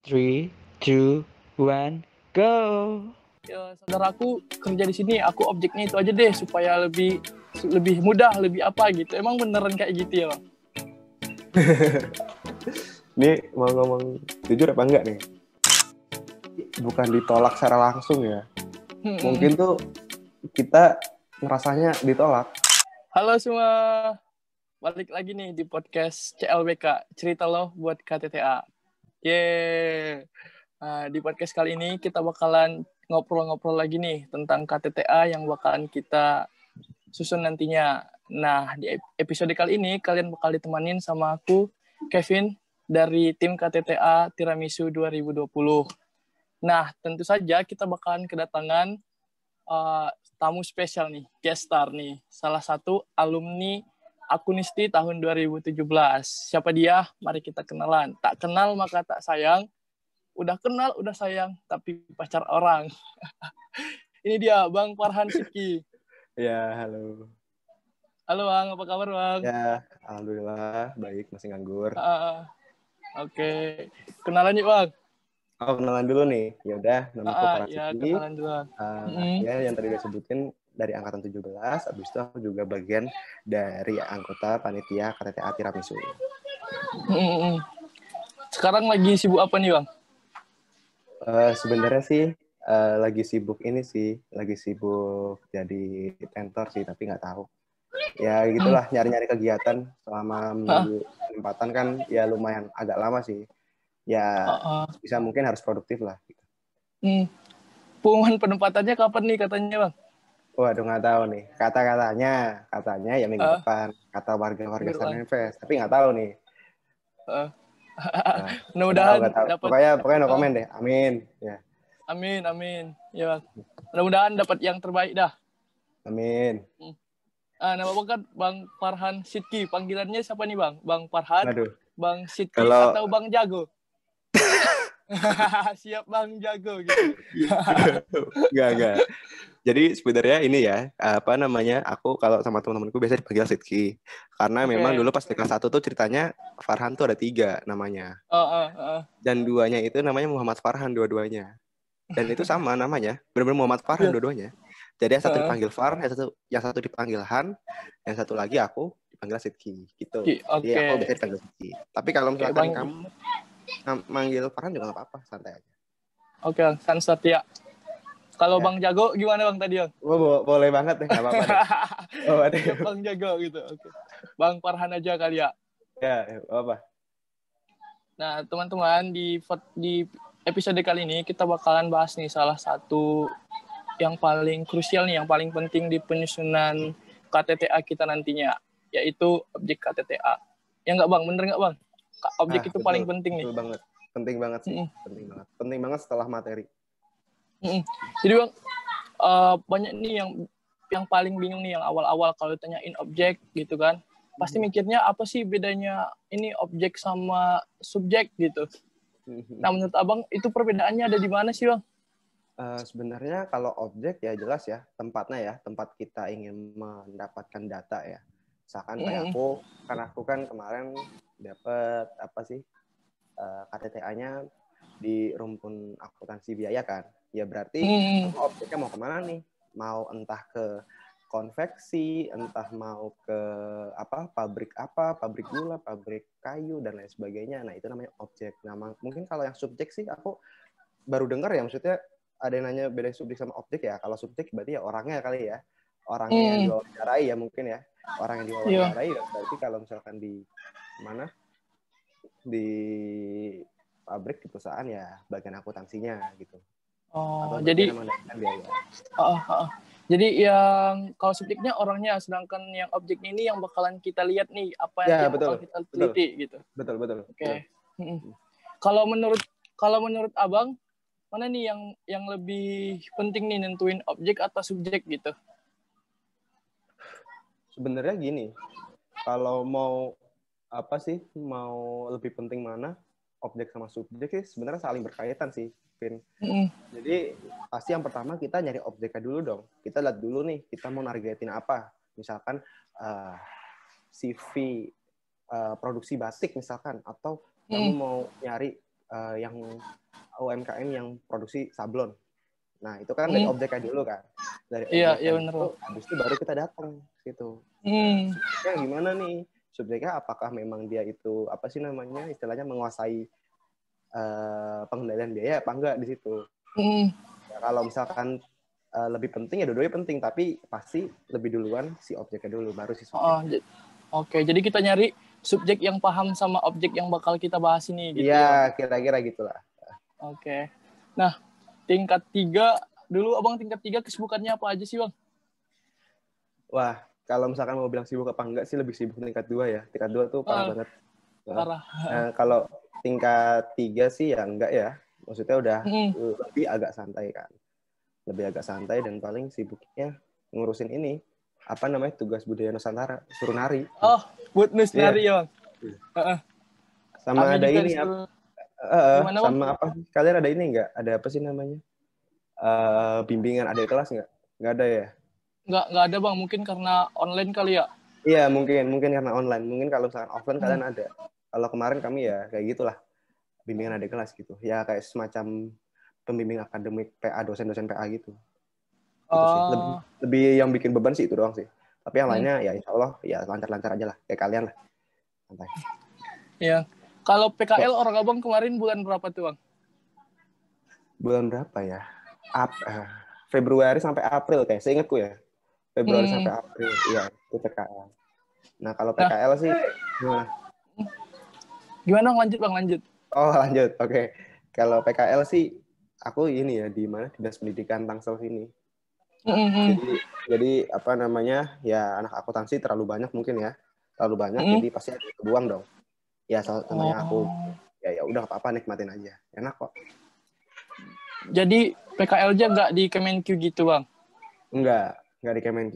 Three, two, one, go. Ya, saudaraku kerja di sini, aku objeknya itu aja deh supaya lebih mudah, lebih apa gitu. Emang beneran kayak gitu ya, Bang? Ini mau ngomong jujur apa enggak nih? Bukan ditolak secara langsung ya. Mungkin tuh kita ngerasanya ditolak. Halo semua, balik lagi nih di podcast CLBK, cerita lo buat KTTA. Yeay. Nah, di podcast kali ini kita bakalan ngobrol-ngobrol lagi nih tentang KTTA yang bakalan kita susun nantinya. Nah, di episode kali ini kalian bakal ditemanin sama aku, Kevin, dari tim KTTA Tiramisu 2020. Nah, tentu saja kita bakalan kedatangan tamu spesial nih, guest star nih. Salah satu alumni Akunisti tahun 2017. Siapa dia? Mari kita kenalan. Tak kenal maka tak sayang. Udah kenal, udah sayang, tapi pacar orang. Ini dia, Bang Farhan Sidki. Ya, halo. Halo Bang, apa kabar Bang? Ya, alhamdulillah baik, masih nganggur. Oke. Kenalan yuk Bang. Oh, kenalan dulu nih. Ya udah, namaku Farhan Ya, Sidki. kenalan dulu. Ya, yang tadi udah sebutin dari angkatan 17, habis itu aku juga bagian dari anggota panitia KTTA Tiramisu. Sekarang lagi sibuk apa nih Bang? Sebenarnya sih lagi sibuk jadi tentor sih, tapi nggak tahu. Ya gitulah, nyari-nyari kegiatan selama menunggu penempatan kan ya lumayan agak lama sih. Ya bisa mungkin harus produktif lah. Gitu. Pengumuman penempatannya kapan nih katanya Bang? Waduh, nggak tahu nih. Katanya ya minggu depan. Kata warga-warga Star Invest, tapi nggak tahu nih. Nah, mudah-mudahan dapat. Pokoknya no komen deh. Amin. Ya. Amin. Ya Bang. Mudah-mudahan dapat yang terbaik dah. Amin. Nama Bang kan Bang Farhan Sidki. Panggilannya siapa nih Bang? Bang Farhan, Aduh. Bang Sidki atau Bang Jago? Siap Bang Jago gitu. Enggak. Jadi sebenarnya ini ya, aku kalau sama teman-temanku biasa dipanggil Sidki. Karena memang dulu pas di kelas 1 tuh ceritanya Farhan tuh ada 3 namanya. Dan 2-nya itu namanya Muhammad Farhan dua-duanya. Dan itu sama namanya, benar-benar Muhammad Farhan dua-duanya. Jadi yang satu dipanggil Far, yang satu dipanggil Han, yang satu lagi aku dipanggil Sidki gitu. Jadi aku biasa dipanggil Sidki. Tapi kalau misalkan kamu manggil Farhan juga nggak apa-apa, santai aja. Oke, San Satya. Kalau Bang Jago gimana Bang tadi Bang? Boleh banget deh, nggak apa-apa deh. Bang Jago gitu. Oke. Bang Farhan aja kali ya. Ya, apa? Nah, teman-teman di episode kali ini kita bakalan bahas nih salah satu yang paling krusial nih, yang paling penting di penyusunan KTTA kita nantinya, yaitu objek KTTA. Ya nggak Bang? Bener nggak Bang? Objek itu betul, paling penting nih. Betul banget. Penting banget sih. Penting banget setelah materi. Jadi Bang, banyak nih yang paling bingung nih yang awal-awal kalau ditanyain objek gitu kan. Pasti mikirnya apa sih bedanya ini objek sama subjek gitu. Nah, menurut Abang itu perbedaannya ada di mana sih Bang? Sebenarnya kalau objek ya jelas ya tempatnya ya, tempat kita ingin mendapatkan data ya. Misalkan kayak aku kan kemarin dapat KTTA-nya di rumpun akuntansi biaya kan. Ya berarti objeknya mau kemana nih? Mau entah ke konveksi, entah mau ke pabrik gula, pabrik kayu dan lain sebagainya. Nah, itu namanya objek. Nah, mungkin kalau yang subjek sih aku baru dengar ya, maksudnya ada yang nanya beda subjek sama objek ya. Kalau subjek berarti ya orangnya kali ya. Orangnya yang diwawancarai ya mungkin ya. Orang yang diwawancarai ya berarti kalau misalkan di mana? Di pabrik, di perusahaan ya bagian akuntansinya gitu. Oh, jadi biaya. Jadi yang kalau subjeknya orangnya, sedangkan yang objeknya ini yang bakalan kita lihat nih, apa yang bakal kita teliti gitu. Betul. Oke. Kalau menurut Abang, mana nih yang lebih penting nih nentuin objek atau subjek gitu? Sebenarnya gini, kalau mau mau lebih penting mana, objek sama subjek sih sebenarnya saling berkaitan sih, Vin. Jadi pasti yang pertama kita nyari objeknya dulu dong. Kita lihat dulu nih, kita mau nargetin apa. Misalkan CV produksi batik misalkan, atau kamu mau nyari yang UMKM yang produksi sablon. Nah, itu kan dari objeknya dulu kan. Dari Iya, objeknya bener, itu, Bang. habis itu baru kita datang gitu. Subjeknya gimana nih? Subjeknya apakah memang dia itu apa sih namanya istilahnya menguasai pengendalian biaya apa enggak di situ. Ya, kalau misalkan lebih penting ya dua-duanya penting, tapi pasti lebih duluan si objeknya dulu baru si subjek. Oke, jadi kita nyari subjek yang paham sama objek yang bakal kita bahas ini gitu ya. Iya, kira-kira gitulah. Oke. Nah, tingkat 3 dulu Abang, tingkat 3 kesibukannya apa aja sih, Bang? Wah, kalau misalkan mau bilang sibuk apa enggak sih lebih sibuk tingkat 2 ya. Tingkat 2 tuh parah banget. Parah. Nah, kalau tingkat 3 sih ya enggak ya. Maksudnya udah lebih agak santai kan. Lebih agak santai dan paling sibuknya ngurusin ini. Apa namanya? Tugas budaya Nusantara, suruh nari. Oh, buat nari ya, Bang? Sama Kami ada juga ini disuruh... Gimana, sama Bang? Apa? Kalian ada ini enggak? Ada apa sih namanya? Bimbingan adik kelas enggak? Enggak ada ya? Enggak ada, Bang. Mungkin karena online kali ya? Iya, mungkin karena online. Mungkin kalau misalkan offline kalian ada. Kalau kemarin kami ya kayak gitulah. Bimbingan adik kelas gitu. Ya kayak semacam pembimbing akademik PA, dosen-dosen PA gitu. Gitu sih. Lebih yang bikin beban sih itu doang sih. Tapi yang lainnya ya insya Allah ya lancar-lancar aja lah. Kayak kalian lah. Santai. Iya. Kalau PKL orang Abang kemarin bulan berapa tuh, Bang? Bulan berapa ya? Februari sampai April kayak. Seingatku ya. Februari sampai April. Iya, itu PKL. Nah, kalau PKL sih gimana? Gimana? Lanjut, Bang, lanjut. Oh, lanjut. Oke. Kalau PKL sih aku ini ya di mana? Dinas Pendidikan Tangsel sini. Jadi apa namanya? Ya anak akuntansi terlalu banyak mungkin ya. Terlalu banyak jadi pasti ada yang kebuang dong. Ya namanya aku ya udah apa-apa nikmatin aja. Enak kok. Jadi PKL aja nggak di Kemenq gitu, Bang? Enggak di Kemenq.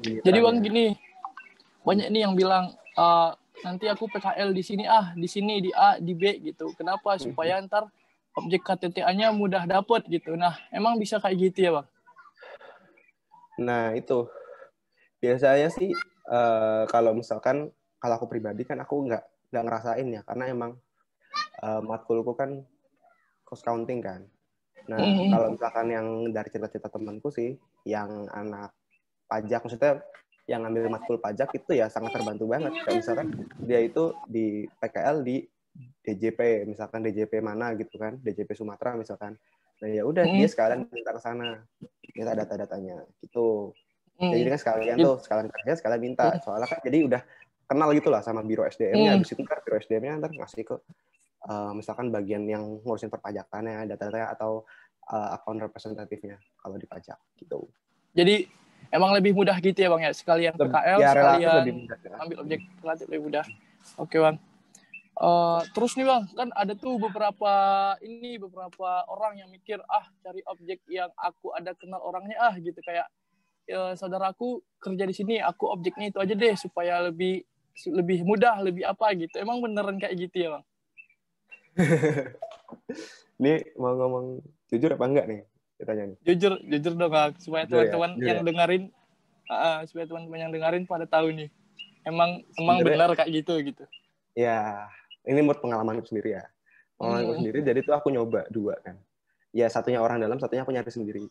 Jadi Bang gini, banyak nih yang bilang nanti aku PKL di sini di sini di A, di B gitu. Kenapa? Supaya ntar objek KTTA-nya mudah dapet gitu. Nah, emang bisa kayak gitu ya, Bang? Nah, itu. Biasanya sih kalau misalkan kalau aku pribadi kan aku nggak ngerasain ya karena emang matkulku kan cost counting kan. Nah, kalau misalkan yang dari cerita-cerita temanku sih yang anak pajak maksudnya yang ngambil matkul pajak itu ya sangat terbantu banget. Kayak misalkan dia itu di PKL di DJP, misalkan DJP mana gitu kan, DJP Sumatera misalkan. Nah ya udah dia sekalian minta ke sana, minta data-datanya gitu. Jadi kan sekalian kerja sekalian minta. Soalnya kan jadi udah kenal gitu lah sama biro SDM-nya. Habis itu kan biro SDM-nya ntar ngasih ke misalkan bagian yang ngurusin perpajakannya, data-datanya atau akun representatifnya kalau di pajak gitu. Jadi emang lebih mudah gitu ya, Bang ya? Sekalian PKL, ya, sekalian lebih mudah, ya. ambil objek relatif lebih mudah. Oke, Bang. Terus nih, Bang, kan ada tuh beberapa orang yang mikir, cari objek yang aku ada kenal orangnya gitu, kayak saudaraku kerja di sini, aku objeknya itu aja deh supaya lebih mudah, lebih apa gitu. Emang beneran kayak gitu ya, Bang? Ini mau ngomong jujur apa enggak nih? Ditanya nih. Jujur dong, Bang, supaya teman-teman yang dengerin, supaya teman-teman yang dengerin pada tahu nih. Emang benar kayak gitu. Ya, ini menurut pengalamanku sendiri ya. Pengalamanku sendiri, jadi tuh aku nyoba 2 kan. Ya, satunya orang dalam, satunya aku nyari sendiri.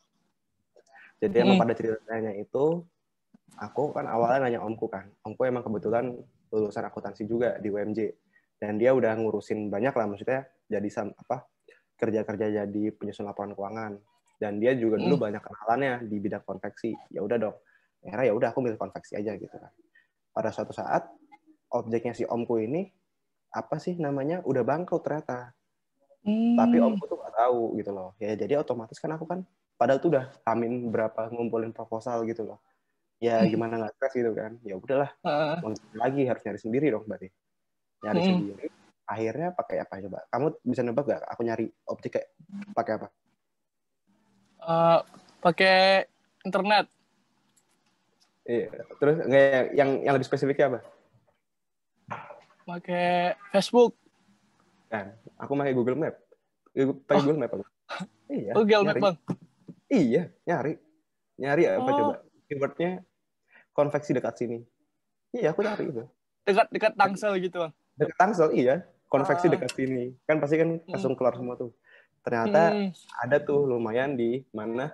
Jadi emang pada ceritanya itu, aku kan awalnya nanya omku kan. Omku emang kebetulan lulusan akuntansi juga di UMJ. Dan dia udah ngurusin banyak lah, maksudnya jadi kerja-kerja jadi penyusun laporan keuangan. Dan dia juga dulu banyak kenalannya di bidang konveksi. Ya udah dong. Akhirnya ya udah aku milih konveksi aja gitu kan. Pada suatu saat objeknya si omku ini apa sih namanya udah bangkrut ternyata. Tapi omku tuh nggak tahu gitu loh. Ya jadi otomatis kan aku kan padahal tuh udah amin berapa ngumpulin proposal gitu loh. Ya gimana nggak stres gitu kan. Ya udahlah. Lagi harus nyari sendiri dong berarti. Nyari sendiri. Akhirnya pakai apa coba? Kamu bisa nebak gak? Aku nyari objek kayak pakai apa? Pakai internet. Iya. Terus yang lebih spesifiknya apa? Pakai Facebook. Kan, aku pakai Google Map. Pakai Google Map aku. Iya. Google Map, Bang. Iya, nyari apa coba? Keywordnya konveksi dekat sini. Iya, aku cari itu. Dekat Tangsel gitu, Bang. Dekat Tangsel, iya. konveksi dekat sini. Kan pasti kan langsung keluar semua tuh. Ternyata ada tuh lumayan di mana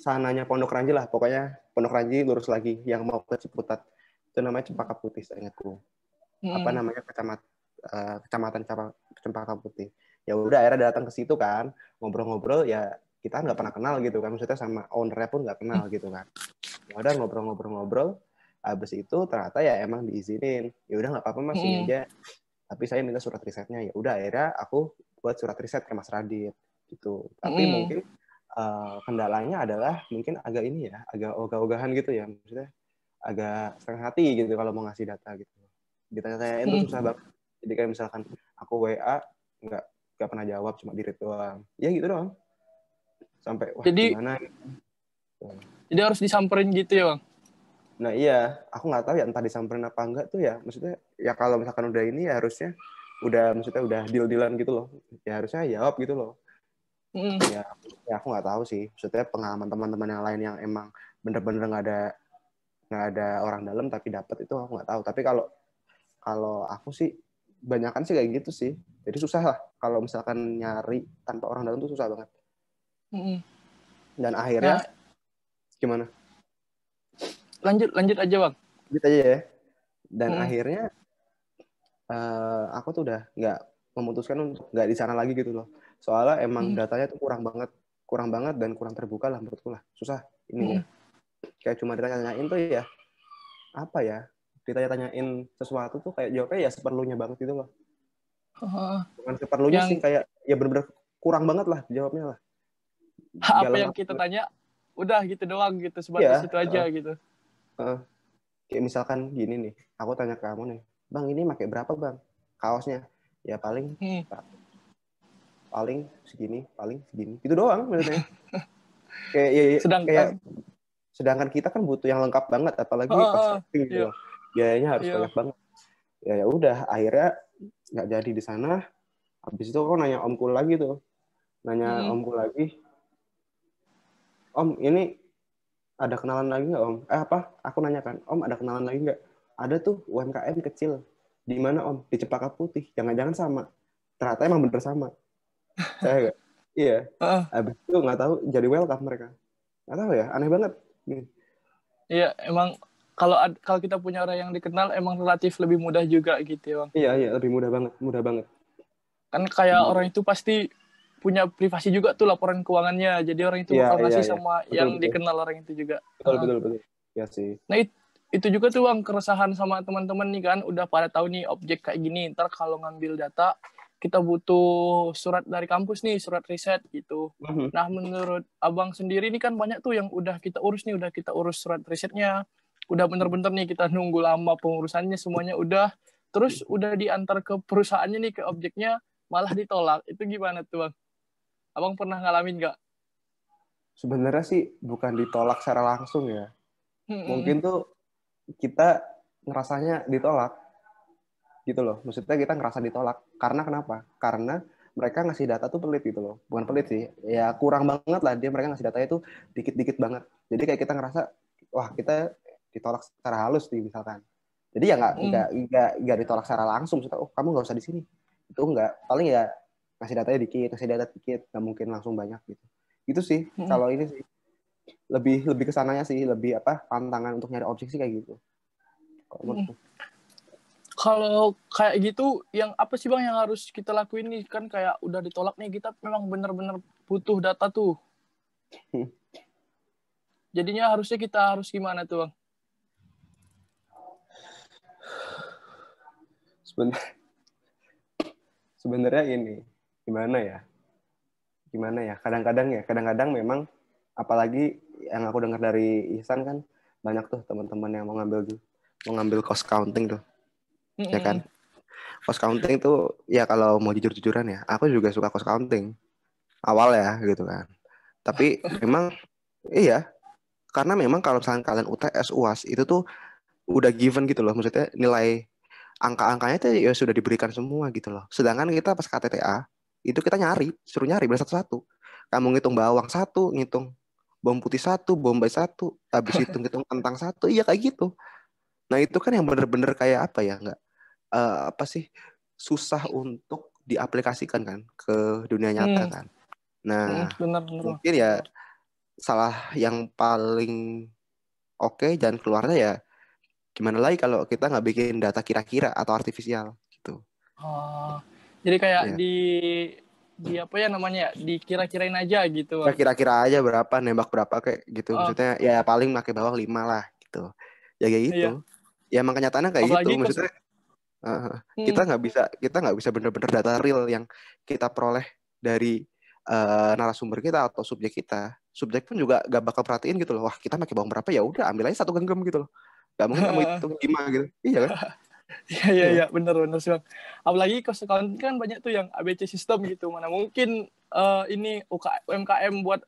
sananya Pondok Ranji lah. Pokoknya Pondok Ranji lurus lagi yang mau ke Ciputat. Itu namanya Cempaka Putih, seingatku. Apa namanya kecamatan Cempaka Putih. Ya udah akhirnya datang ke situ kan, ngobrol-ngobrol ya kita nggak pernah kenal gitu kan, maksudnya sama ownernya pun nggak kenal gitu kan. Ya udah ngobrol-ngobrol, habis itu ternyata ya emang diizinin. Ya udah nggak apa-apa Mas, ini aja. Tapi saya minta surat risetnya. Ya udah akhirnya aku buat surat riset ke Mas Radit gitu. Tapi mungkin kendalanya adalah mungkin agak ini ya, agak ogah-ogahan gitu ya, maksudnya agak setengah hati gitu kalau mau ngasih data gitu. Ditanya-tanyain tuh susah banget. Jadi kayak misalkan aku WA nggak pernah jawab, cuma di read doang. Ya gitu doang. Sampai wah Jadi, gimana? Jadi harus disamperin gitu ya, Bang? Nah iya, aku nggak tahu ya entah disamperin apa enggak tuh ya. Maksudnya ya kalau misalkan udah ini ya harusnya maksudnya udah deal-dealan gitu loh. Ya harusnya jawab gitu loh. Ya aku nggak tahu sih. Maksudnya pengalaman teman-teman yang lain yang emang bener-bener nggak ada orang dalam tapi dapat itu aku nggak tahu. Tapi kalau aku sih banyakan sih kayak gitu sih. Jadi susah lah kalau misalkan nyari tanpa orang dalam tuh susah banget. Dan akhirnya gimana? Lanjut aja, Bang. Gitu aja ya. Dan akhirnya aku tuh udah nggak memutuskan untuk nggak di sana lagi gitu loh. Soalnya emang datanya tuh kurang banget dan kurang terbuka lah menurutku lah. Susah ininya. Kayak cuma ditanya-tanyain tuh ya apa ya? Ditanya-tanyain sesuatu tuh kayak jawabnya ya seperlunya banget gitu loh. Bukan seperlunya sih, kayak ya bener-bener kurang banget lah jawabnya lah. Apa yang kita tanya udah gitu doang gitu, sebatas itu aja gitu. Kayak misalkan gini nih, aku tanya ke kamu nih, Bang ini pakai berapa Bang kaosnya? Ya paling segini, gitu doang maksudnya. Kayak sedangkan kita kan butuh yang lengkap banget, apalagi pas shopping gitu loh. Biayanya harus banyak banget. Ya udah akhirnya nggak jadi di sana. Habis itu aku nanya omku lagi tuh. Om ini ada kenalan lagi nggak Om? Aku nanya kan, Om ada kenalan lagi nggak? Ada tuh UMKM kecil. Di mana Om? Di Cempaka Putih. Jangan-jangan sama. Ternyata emang bener sama. Saya nggak? Iya. Habis itu nggak tahu jadi welcome mereka. Nggak tahu ya, aneh banget. Iya, emang kalau kita punya orang yang dikenal emang relatif lebih mudah juga gitu ya, Bang. Iya, lebih mudah banget. Kan kayak orang itu pasti punya privasi juga tuh laporan keuangannya. Jadi orang itu bakal ngasih sama betul, yang dikenal orang itu juga. Betul. Ya sih. Nah, itu juga tuh Bang, keresahan sama teman-teman nih kan. Udah pada tahu nih objek kayak gini. Ntar kalau ngambil data, kita butuh surat dari kampus nih, surat riset gitu. Nah, menurut Abang sendiri nih kan banyak tuh yang udah kita urus surat risetnya. Udah bener-bener nih kita nunggu lama pengurusannya, semuanya udah. Terus udah diantar ke perusahaannya nih, ke objeknya, malah ditolak. Itu gimana tuh Bang? Abang pernah ngalamin nggak? Sebenarnya sih bukan ditolak secara langsung ya. Mungkin tuh kita ngerasanya ditolak. Gitu loh. Maksudnya kita ngerasa ditolak. Karena kenapa? Karena mereka ngasih data tuh pelit gitu loh. Bukan pelit sih. Ya kurang banget lah. Mereka ngasih datanya tuh dikit-dikit banget. Jadi kayak kita ngerasa, wah kita ditolak secara halus nih misalkan. Jadi ya nggak ditolak secara langsung. Maksudnya, oh kamu nggak usah di sini. Itu nggak. Paling ya ngasih datanya dikit, nggak mungkin langsung banyak gitu. Itu sih kalau ini sih lebih ke sananya sih, lebih tantangan untuk nyari objek sih kayak gitu. Kalau kayak gitu, yang apa sih Bang yang harus kita lakuin nih? Kan kayak udah ditolak nih, kita memang benar-benar butuh data tuh. Jadinya harusnya kita harus gimana tuh Bang? Sebenarnya ini gimana ya kadang-kadang memang apalagi yang aku dengar dari Ihsan kan banyak tuh teman-teman yang mau ngambil cost counting tuh ya kan. Cost counting tuh ya kalau mau jujur-jujuran ya aku juga suka cost counting awal ya gitu kan, tapi memang iya karena memang kalau misalnya kalian UTS UAS itu tuh udah given gitu loh, maksudnya nilai angka-angkanya itu ya sudah diberikan semua gitu loh. Sedangkan kita pas KTTA itu kita suruh nyari satu-satu. Kamu ngitung bawang satu, ngitung bawang putih satu, bombay satu, habis hitung kentang satu, iya kayak gitu. Nah itu kan yang bener-bener kayak apa ya, apa sih, susah untuk diaplikasikan kan ke dunia nyata kan. Nah, Benar. mungkin ya salah yang paling oke dan keluarnya ya gimana lagi kalau kita nggak bikin data kira-kira atau artifisial gitu. Oh, jadi kayak Ya. di apa ya namanya ya, dikira-kirain aja gitu, Ya Bang. kira-kira aja berapa, nembak berapa kayak gitu. Oh, Maksudnya ya paling pakai bawang 5 lah gitu. Ya kayak gitu. iya. Ya emang kenyataannya kayak gitu. Apalagi Maksudnya hmm, kita nggak bisa bener-bener data real yang kita peroleh dari narasumber kita atau subjek kita. Subjek pun juga gak bakal perhatiin gitu loh. Wah, kita pakai bawang berapa, ya udah ambil aja 1 genggam gitu loh. Gak mungkin kamu hitung 5 gitu. Iya kan? iya, benar sih, Bang. Apalagi cost account kan banyak tuh yang ABC sistem gitu. Mana mungkin ini UMKM buat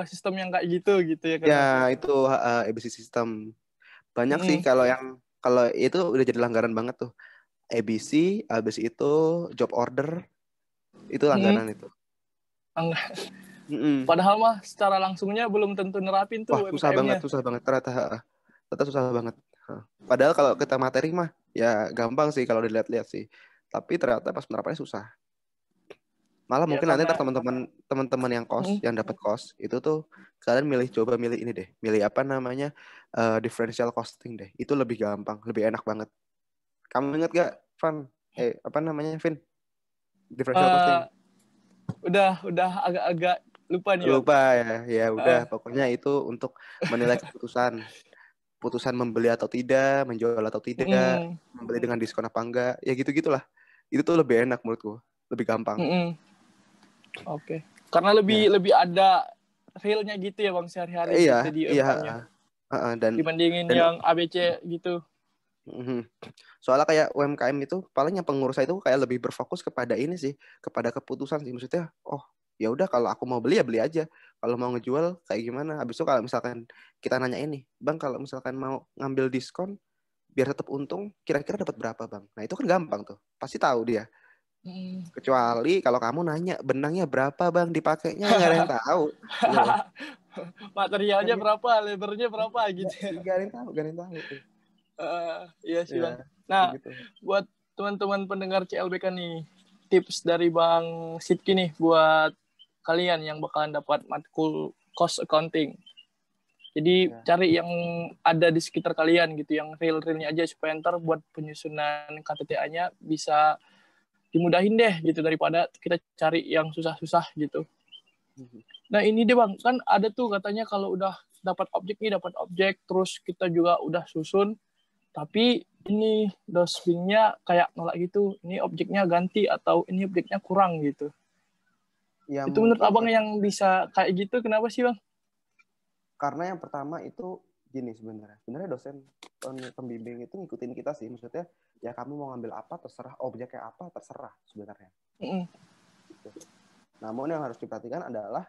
sistem yang kayak gitu ya kan, Ya Bang? itu ABC system. Banyak sih Mm-mm. kalau itu udah jadi langganan banget tuh. ABC, habis itu job order, itu Mm-mm. langganan itu. Mm-mm. Padahal mah secara langsungnya belum tentu nerapin Wah, tuh UMKM-nya. susah banget ternyata. Ternyata susah banget. Padahal kalau kita materi mah ya gampang sih kalau dilihat-lihat sih. Tapi ternyata pas penerapannya susah. Malah Ya mungkin nanti ntar karena teman-teman yang mm, yang dapat kos itu tuh kalian coba milih ini deh, milih apa namanya, differential costing deh. Itu lebih gampang, lebih enak banget. Kamu ingat gak, Van? Apa namanya, Vin? Differential eh, costing. udah agak-agak lupa nih, Bang. Lupa ya, ya udah. Eh, Pokoknya itu untuk menilai putusan membeli atau tidak, menjual atau tidak, mm, membeli dengan diskon apa enggak, ya gitu-gitulah. Itu tuh lebih enak menurutku, lebih gampang. mm. Oke. Karena Ya, lebih ada realnya gitu ya, Bang, sehari-hari iya, gitu di iya, UMKM-nya. dan Dibandingin dan yang ABC gitu. mhm. Soalnya kayak UMKM itu paling yang pengurusnya itu kayak lebih berfokus kepada ini sih, kepada keputusan sih. Maksudnya, oh ya udah kalau aku mau beli ya beli aja. Kalau mau ngejual kayak gimana? Habis itu kalau misalkan kita nanya ini, Bang, kalau misalkan mau ngambil diskon biar tetap untung, kira-kira dapat berapa, Bang? Nah, itu kan gampang tuh. Pasti tahu dia. Mm. Kecuali kalau kamu nanya benangnya berapa, Bang, dipakainya nggak ada yang tahu gitu loh. Materialnya berapa, lebarnya berapa gitu. Nggak ada yang tahu, nggak ada yang tahu. Iya sih, Ya, Bang. Nah, gitu. buat teman-teman pendengar CLBK nih, tips dari Bang Sidki nih buat kalian yang bakalan dapat matkul cost accounting. Jadi Ya. cari yang ada di sekitar kalian gitu, yang real-realnya aja supaya ntar buat penyusunan KTTA-nya bisa dimudahin deh gitu daripada kita cari yang susah-susah gitu. Nah ini deh Bang, kan ada tuh katanya kalau udah dapat objek, terus kita juga udah susun, tapi ini dosbingnya kayak nolak gitu, ini objeknya ganti atau ini objeknya kurang gitu. Ya Itu menurut mungkin Abang yang bisa kayak gitu, kenapa sih Bang? karena yang pertama itu gini sebenarnya. Sebenarnya dosen pembimbing itu ngikutin kita sih. Maksudnya ya kamu mau ngambil apa terserah, objeknya apa terserah sebenarnya. Mm-mm. Gitu. Namun yang harus diperhatikan adalah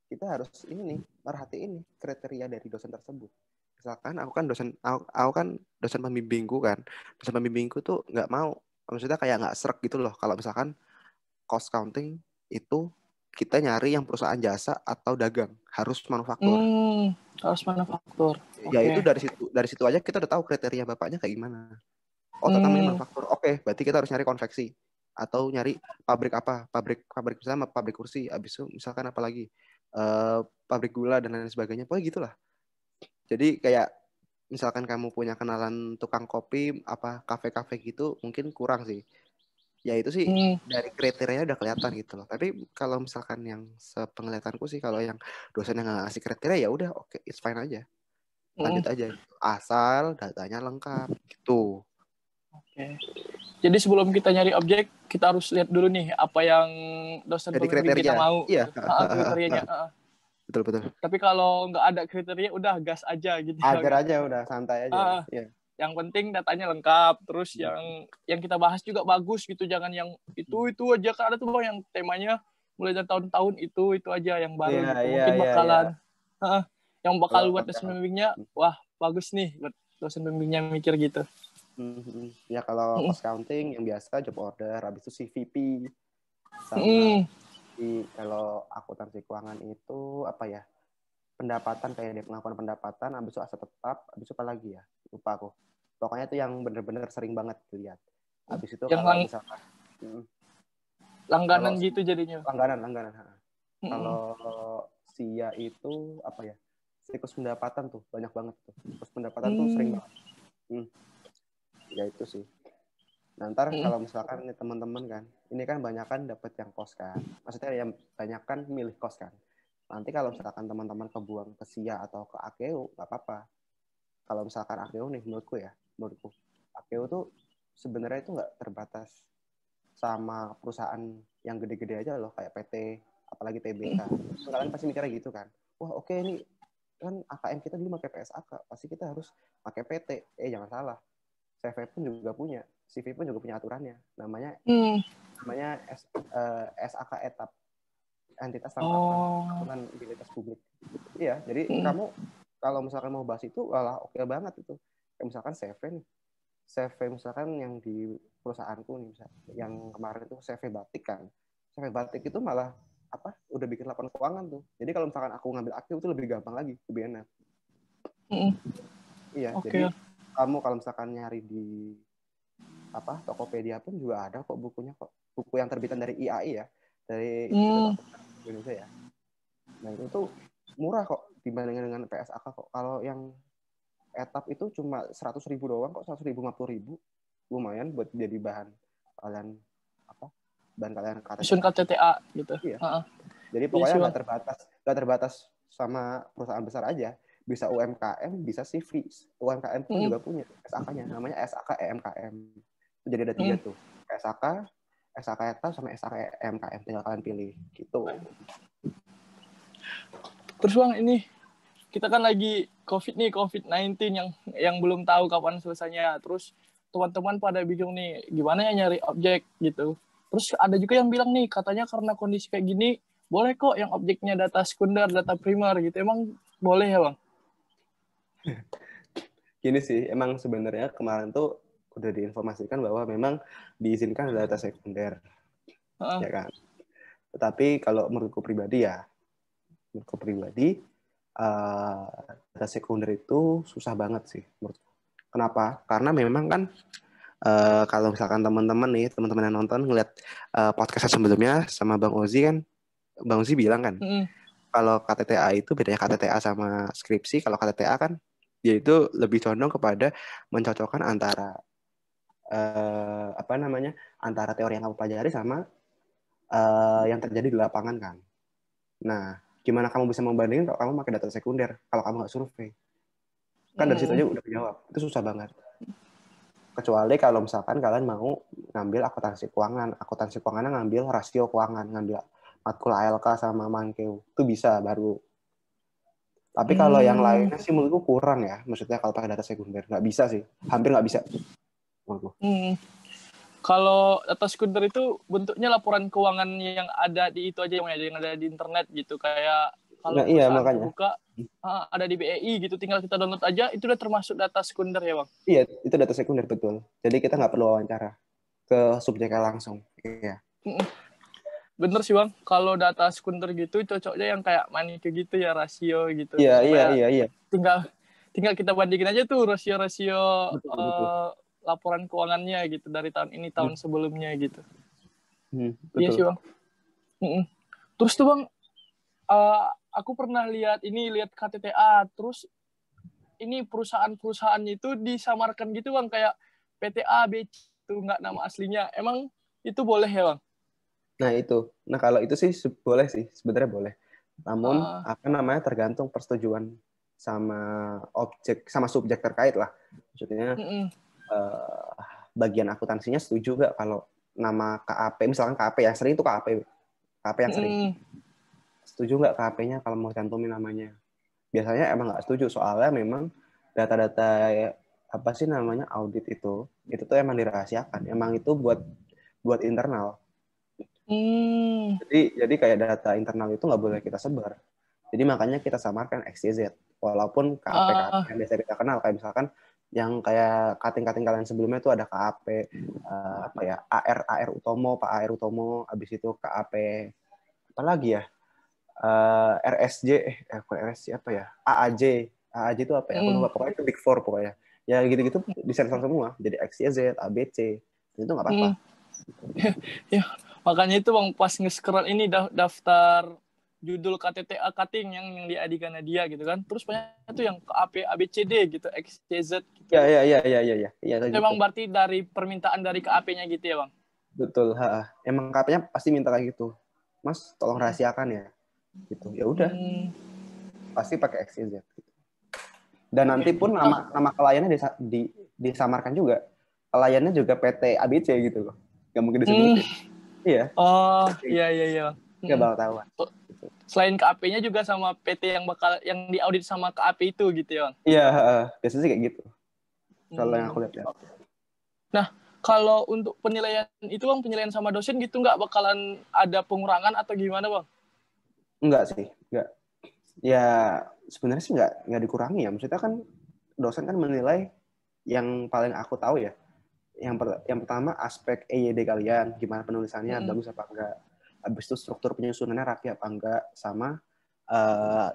kita harus ini nih, merhatiin nih kriteria dari dosen tersebut. Misalkan aku kan dosen pembimbingku kan. Dosen pembimbingku tuh nggak mau, maksudnya kayak nggak srek gitu loh. Kalau misalkan cost counting itu kita nyari yang perusahaan jasa atau dagang, harus manufaktur. Harus manufaktur. Ya itu Oke. dari situ aja kita udah tahu kriteria bapaknya kayak gimana. Oh, ternyata ini Hmm, manufaktur. Oke, berarti kita harus nyari konveksi atau nyari pabrik apa? Pabrik misalnya pabrik kursi. Abis itu misalkan apa lagi? Pabrik gula dan lain sebagainya. Pokoknya gitulah. Jadi kayak misalkan kamu punya kenalan tukang kopi apa kafe-kafe gitu mungkin kurang sih. Ya itu sih hmm, dari kriterianya udah kelihatan gitu loh. Tapi kalau misalkan yang sepenglihatanku sih kalau yang dosen yang nggak ngasih kriteria ya udah oke, it's fine aja. hmm. Lanjut aja. Asal datanya lengkap gitu. Oke. Jadi sebelum kita nyari objek, kita harus lihat dulu nih apa yang dosen Jadi pembimbing kita kriteria. mau. Iya. Gitu. Kriterianya. Betul betul. Tapi kalau nggak ada kriteria, udah gas aja gitu. Ajar aja udah santai aja. Uh, Iya. yang penting datanya lengkap, terus yang kita bahas juga bagus gitu, jangan yang itu aja, kan ada tuh Bang yang temanya mulai dari tahun-tahun itu aja yang baru Iya, gitu, iya, mungkin iya, iya. bakalan yang bakal Kalau buat dosen pembimbingnya wah bagus nih buat dosen pembimbingnya mikir gitu. Ya kalau cost counting yang biasa job order, habis itu CVP sama Mm. kalau akuntansi keuangan itu apa ya? Pendapatan, kayak dia pengakuan pendapatan, habis itu aset tetap, habis itu apa lagi ya? Lupa aku. Pokoknya itu yang bener-bener sering banget dilihat. Habis itu Yang kalau misalkan langganan kalau gitu jadinya. langganan. Mm-mm. Kalau SIA itu apa ya? Siklus pendapatan tuh banyak banget tuh. Siklus pendapatan tuh sering banget. Ya itu sih. Nah, ntar kalau misalkan nih teman-teman kan, ini kan banyak kan dapat yang kos kan. Maksudnya yang banyak kan milih kos kan. Nanti kalau misalkan teman-teman kebuang ke SIA atau ke AKU, nggak apa-apa. Kalau misalkan AKU nih, menurutku AKU tuh sebenarnya itu nggak terbatas sama perusahaan yang gede-gede aja loh, kayak PT, apalagi TBK. Kalian pasti mikirnya gitu kan. Wah oke, ini kan AKM kita dulu pakai PSAK, pasti kita harus pakai PT. Jangan salah. CV pun juga punya. CV pun juga punya aturannya. Namanya SAK etap. Entitas tanpa aturan utilitas publik. Iya, jadi kamu kalau misalkan mau bahas itu, walah oke banget itu. Kayak misalkan CV nih. CV misalkan yang di perusahaanku nih, yang kemarin itu CV batik kan. CV batik itu malah udah bikin laporan keuangan tuh. Jadi kalau misalkan aku ngambil aktif itu lebih gampang lagi, lebih enak. Iya, jadi kamu kalau misalkan nyari di Tokopedia pun juga ada kok bukunya kok. Buku yang terbitan dari IAI ya, dari Institut Akuntansi Indonesia ya. Nah itu tuh murah kok dibandingkan dengan PSAK kok. Kalau yang etap itu cuma 100.000 doang kok, 100.000, 50.000. Lumayan buat jadi bahan kalian Isun KTTA gitu. Iya. Jadi pokoknya nggak terbatas sama perusahaan besar aja. Bisa UMKM, bisa CV. UMKM pun juga punya SAK-nya, namanya SAK EMKM. Itu jadi ada 3 tuh. SAK etap sama SAK EMKM, tinggal kalian pilih gitu. Terus Bang, ini kita kan lagi COVID-19 yang belum tahu kapan selesainya. Terus teman-teman pada bingung nih, gimana ya nyari objek gitu. Terus ada juga yang bilang nih, katanya karena kondisi kayak gini, boleh kok yang objeknya data sekunder, data primer gitu. Emang boleh ya Bang? Gini sih, emang sebenarnya kemarin tuh udah diinformasikan bahwa memang diizinkan data sekunder. Ya kan? Tetapi kalau menurutku pribadi, data sekunder itu susah banget sih menurutku. Kenapa? Karena memang kan kalau misalkan teman-teman yang nonton ngeliat podcast sebelumnya sama Bang Ozi kan, Bang Ozi bilang kan, kalau KTTA itu bedanya KTTA sama skripsi. Kalau KTTA kan dia itu lebih condong kepada mencocokkan antara antara teori yang kamu pelajari sama yang terjadi di lapangan kan. Nah, gimana kamu bisa membandingin kalau kamu pakai data sekunder kalau kamu nggak survei? Kan dari situ aja udah menjawab. Itu susah banget. Kecuali kalau misalkan kalian mau ngambil akuntansi keuangan. Akuntansi keuangannya ngambil rasio keuangan, ngambil matkul ALK sama Mankeu. Itu bisa baru. Tapi kalau yang lainnya sih menurutku kurang ya. Maksudnya kalau pakai data sekunder. Nggak bisa sih. Hampir nggak bisa. Kalau data sekunder itu bentuknya laporan keuangan yang ada di itu aja, yang ada di internet gitu. Kayak kalau perusahaan buka ada di BEI gitu, tinggal kita download aja, itu udah termasuk data sekunder ya Bang? Iya, itu data sekunder betul. Jadi kita nggak perlu wawancara ke subjeknya langsung. Iya. Bener sih Bang, kalau data sekunder gitu cocoknya yang kayak Manikio gitu ya, rasio gitu. Iya. Tinggal kita bandingin aja tuh rasio-rasio laporan keuangannya gitu dari tahun ini, tahun sebelumnya gitu. Iya sih Bang. Terus tuh Bang, aku pernah lihat KTTA, terus ini perusahaan-perusahaannya itu disamarkan gitu Bang, kayak PT A, B, C, itu nggak nama aslinya. Emang itu boleh ya Bang? Nah itu. Nah kalau itu sih boleh sih, sebenarnya boleh. Namun tergantung persetujuan sama subjek terkait lah. Maksudnya bagian akuntansinya setuju nggak kalau nama KAP, misalkan KAP yang sering itu KAP yang sering. Setuju nggak KAP-nya kalau mau cantumin namanya? Biasanya emang nggak setuju, soalnya memang data-data audit itu tuh emang dirahasiakan. Emang itu buat internal. Jadi kayak data internal itu nggak boleh kita sebar. Jadi makanya kita samarkan XYZ. Walaupun KAP yang biasa kita kenal, kayak misalkan yang kayak kating-kating kalian sebelumnya itu ada KAP AR Utomo, Pak AR Utomo, habis itu KAP apa lagi ya? RSJ bukan RSJ apa ya? AAJ itu apa ya? Aku lupa, pokoknya itu Big Four pokoknya. Ya gitu-gitu disensor semua. Jadi XYZ, ABC, itu nggak apa-apa. Ya, makanya itu Bang pas nge-scroll ini daftar judul KTTA cutting yang di Adi Kanadia gitu kan. Terus banyak tuh yang KAP ABCD gitu, XYZ gitu. Iya kayak gitu. Emang berarti dari permintaan dari KAP-nya gitu ya, Bang? Betul, emang KP-nya pasti minta kayak gitu. Mas, tolong rahasiakan ya. Gitu. Ya udah, pasti pakai XYZ gitu. Dan nanti pun nama kliennya disamarkan juga. Kliennya juga PT ABC gitu loh. Gak mungkin disebutin. Iya. Oh, iya. Gak bakal tahu. Gitu. Selain KAP-nya juga sama PT yang diaudit sama KAP itu gitu ya, Bang? Iya, biasanya sih kayak gitu. Kalau yang aku lihat. Nah, kalau untuk penilaian itu Bang, penilaian sama dosen gitu nggak bakalan ada pengurangan atau gimana, Bang? Enggak sih, enggak. Ya, sebenarnya sih enggak dikurangi ya. Maksudnya kan dosen kan menilai yang paling aku tahu ya. Yang pertama aspek EYD kalian, gimana penulisannya, bagus apa enggak. Habis itu struktur penyusunannya rapi apa enggak, sama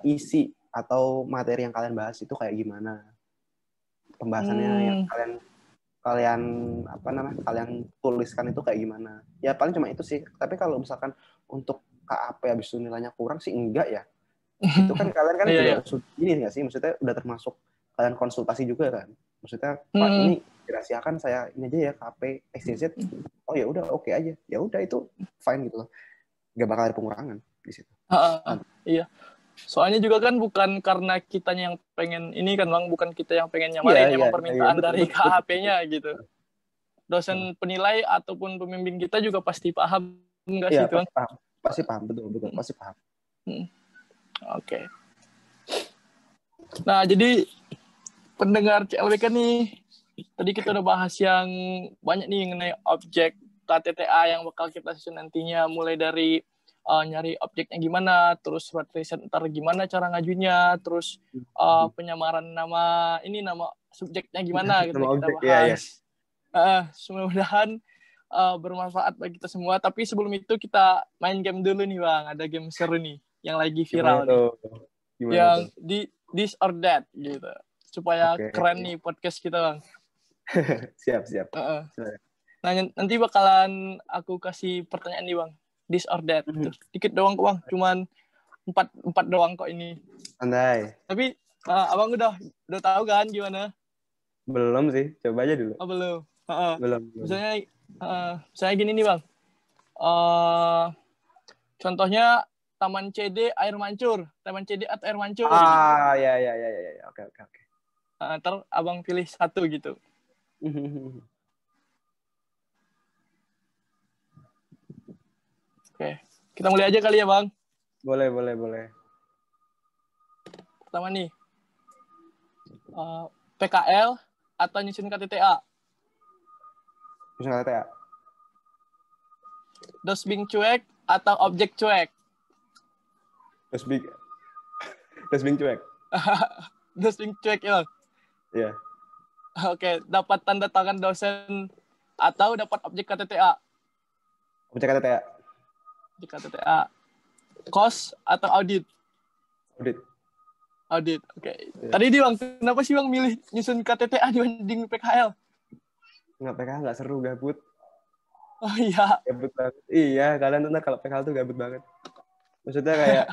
isi atau materi yang kalian bahas itu kayak gimana. Pembahasannya yang kalian tuliskan itu kayak gimana. Ya paling cuma itu sih. Tapi kalau misalkan untuk KAP habis itu nilainya kurang sih enggak ya. Itu kan kalian kan juga ini nggak sih, maksudnya udah termasuk kalian konsultasi juga kan, maksudnya Pak ini dirahasiakan saya ini aja ya KP XYZ, oh ya udah oke aja, ya udah itu fine gitu loh, nggak bakal ada pengurangan di situ. Iya, soalnya juga kan bukan karena kitanya yang pengen ini kan Bang, bukan kita yang pengen nyamarin, emang permintaan dari KAP-nya gitu. Dosen penilai ataupun pembimbing kita juga pasti paham nggak sih Bang? Pasti paham, betul pasti paham. Oke. Nah, jadi pendengar CLWK nih, tadi kita udah bahas yang banyak nih mengenai objek KTTA yang bakal kita susun nantinya, mulai dari nyari objeknya gimana, terus surat riset ntar gimana cara ngajunya, terus penyamaran nama subjeknya gimana gitu kita bahas. Semoga-modahan bermanfaat bagi kita semua. Tapi sebelum itu kita main game dulu nih Bang, ada game seru nih yang lagi viral nih. Yang di This or That gitu. Supaya keren nih podcast kita Bang. Siap. Nah, nanti bakalan aku kasih pertanyaan nih Bang. This or That. Dikit doang kok Bang. Cuman 4 doang kok ini. Santai. Tapi Abang udah tahu kan gimana? Belum sih. Coba aja dulu. Oh, belum. Belum. Misalnya gini nih Bang. Contohnya Taman CD air mancur. Taman CD atau air mancur. Ya. Oke. Ntar Abang pilih satu gitu. Oke. Kita mulai aja kali ya Bang. Boleh. Pertama nih. PKL atau nyusun KTTA? Nyusun KTTA. Dosbing cuek atau objek cuek? Dosbing cuek. Dosbing cuek ya Bang? Iya. Oke, dapat tanda tangan dosen atau dapat objek KTTA? Objek KTTA. Objek KTTA. Kos atau audit? Audit, oke. Yeah. Tadi Bang, kenapa sih Bang milih nyusun KTTA dibanding PKL? Nggak, PKL nggak seru, gabut. Oh iya. Gabut banget. Iya, kalian tuh kalau PKL tuh gabut banget. Maksudnya kayak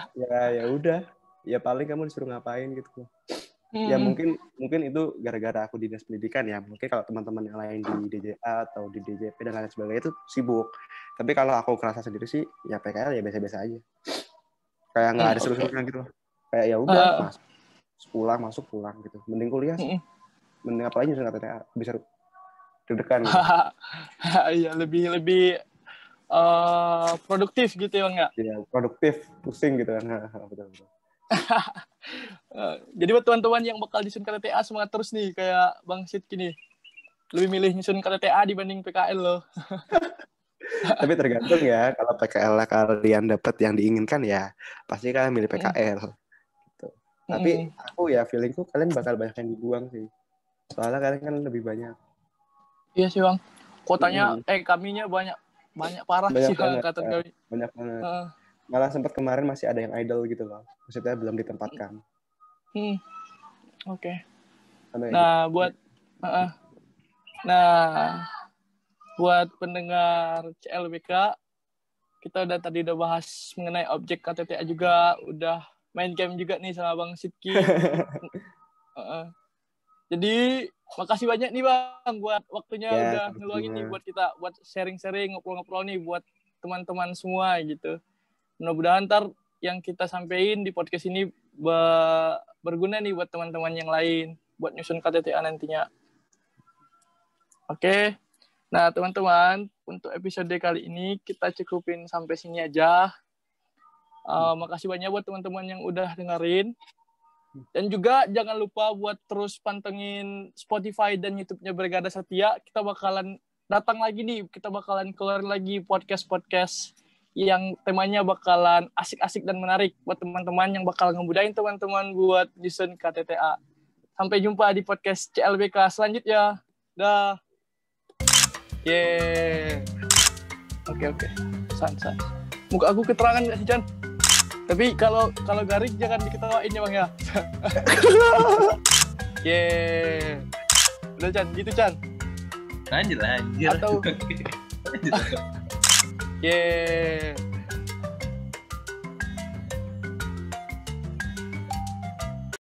ya udah, ya paling kamu disuruh ngapain gitu. Ya mungkin itu gara-gara aku di dinas pendidikan ya. Mungkin kalau teman-teman yang lain di DJA atau di DJP dan lain sebagainya itu sibuk. Tapi kalau aku kerasa sendiri sih, ya PKL ya biasa-biasa aja. Kayak nggak ada seru-serunya gitu. Kayak ya udah, masuk pulang gitu. Mending kuliah sih. Mending apalagi nyusun KTTA bisa deg-degan gitu. Iya, lebih produktif gitu ya Bang ya? Iya, produktif, pusing gitu kan. Betul. Jadi buat teman-teman yang bakal nyusun KTTA semangat terus nih kayak Bang Sid gini. Lebih milih nyusun KTTA dibanding PKL loh. Tapi tergantung ya, kalau PKL kalian dapat yang diinginkan ya pasti kalian milih PKL gitu. Tapi aku ya feelingku kalian bakal banyak yang dibuang sih. Soalnya kalian kan lebih banyak. Iya sih Bang. Kotanya kaminya banyak parah banyak sih banget, angkatan kami. Banyak banget. Malah sempat kemarin masih ada yang idle gitu loh. Maksudnya belum ditempatkan. Oke. Nah, buat buat pendengar CLBK, kita tadi udah bahas mengenai objek KTTA juga, udah main game juga nih sama Bang Sidki. Jadi makasih banyak nih Bang buat waktunya udah ngeluangin nih buat kita, buat sharing-sharing, ngobrol-ngobrol nih buat teman-teman semua gitu. Mudah-mudahan ntar yang kita sampein di podcast ini berguna nih buat teman-teman yang lain, buat nyusun KTTA nantinya. Oke. Nah, teman-teman, untuk episode kali ini kita cukupin sampai sini aja. Makasih banyak buat teman-teman yang udah dengerin. Dan juga jangan lupa buat terus pantengin Spotify dan YouTube-nya Brigada Setia. Kita bakalan datang lagi nih, kita bakalan keluar lagi podcast-podcast yang temanya bakalan asik-asik dan menarik buat teman-teman yang bakal ngemudahin teman-teman buat nyusun KTTA. Sampai jumpa di podcast CLBK selanjutnya. Dah. Yeay. Oke. San. Muka aku keterangan nggak sih, Chan? Tapi kalau garing jangan diketawain ya, Bang ya. Yeay. Udah, Chan. Gitu, Chan. Lanjut. Atau... Yeay.